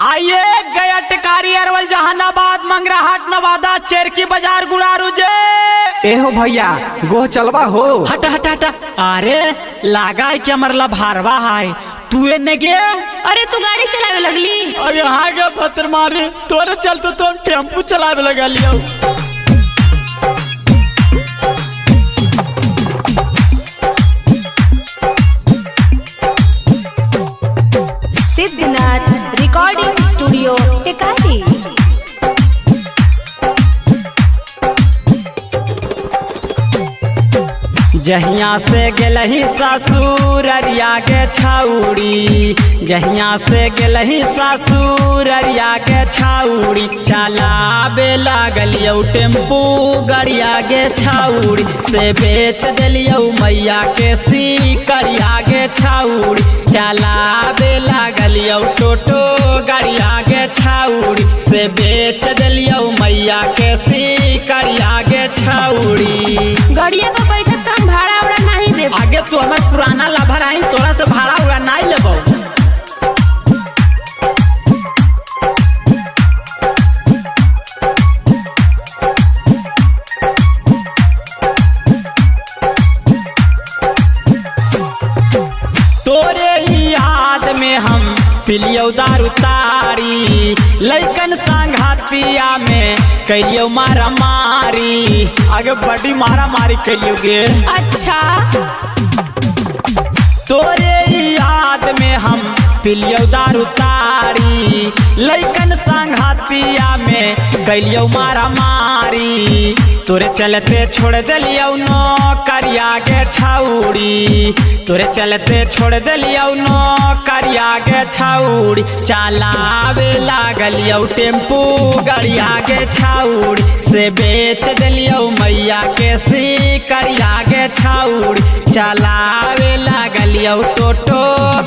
आइए गया टिकारी अरवल जहानाबाद मंगराहाट नवादा चेरकी बाजार गुड़ारू जे एहो भैया गोह चलवा हो। हट हट हट। अरे लागा है क्या मरला भारवा है तू ने गे। अरे तू गाड़ी चलावे लगली। और यहाँ के पत्थर मारे तोरे चलते तो टेम्पू चलावे लगा लिया। Siddhnath recording studio Tikari. जहिया से गेलही ससुर अरिया के छाउड़ी, जहिया से गेलही ससुर अरिया के छाउड़ी, चलावे लागलियौ टेम्पू गड़िया के छाउड़ी, से बेच दिलियौ मैया के सीकरिया के छाउड़ी, चलावे लागलियौ टोटो गड़िया के छाउड़ी, से बेच दिलियौ मैया के सीकरिया के छाउड़ी। गड़िया पे बैठे तो हम भाड़ा उड़ा नहीं देब। आगे तू हमार पुराना लाभर आई तोरा से भाड़ा उड़ा नहीं लेबो। तोरे याद में हम पिलियो दारू तारी, लइकन संघातिया में कहियो मारा मारी, आगे बड़ी मारा मारी कहियो गे। अच्छा तोरे याद में हम पिलियो दारू तारी, लइकन संघातिया में कहियो मारा मारी, तोरे चलते छोड़ दिलियो नौकरिया के छाउड़ी, तोरे चलते छोड़ दिलियो नौकरिया के छाउड़ी, चलावे लागलियो टेम्पू गड़िया के छाउड़ी, से बेच दिलियो मैया के सीकरिया के छाउड़ी, चलावे लागलियो टोटो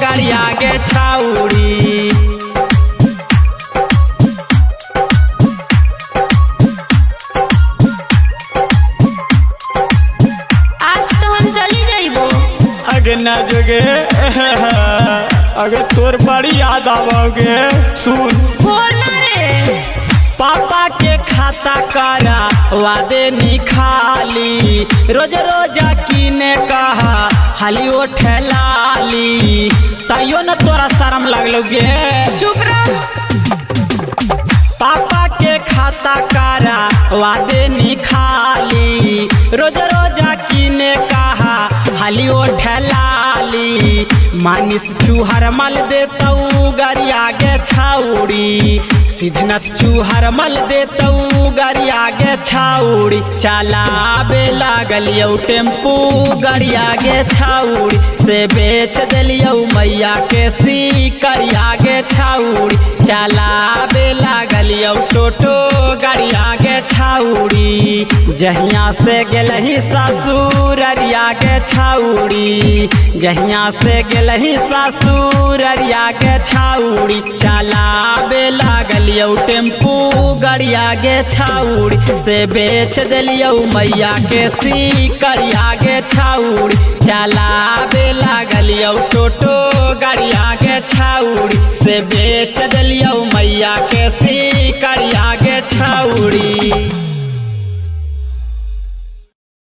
गड़िया के छाउड़ी। अगे न जोगे अगर तोर बड़ी याद आओगे सुन बोलना रे। पापा के खाता करा वादे निखाली, रोज रोज कीने कहा हाली ओ ठेलाली, ताइयो न तोरा शर्म लगलोगे। चुप रहो। पापा के खाता करा वादे निखाली, रोज रोज कीने कहा हाली ओ ठेलाली, मानिस चूहर मल देतऊ गरिया के छाउड़ी, सिद्धनाथ चूहर मल देतऊ गरिया के छाउड़ी, चलावे लागलियौ टेम्पू गड़िया के छाउड़ी, से बेच दिलियौ मैया के सीकरिया के छाउड़ी, चलावे लागलियौ टोटो गड़िया के छाउड़ी। जहिया से गेलही ससुर अरिया के छाउड़ी, जहिया से गेलही ससुर अरिया के छाउड़ी, चलावे लागलियौ टेम्पू गड़िया के छाउड़ी, से बेच दिलियौ मैया के सीकरिया के छाउड़ी।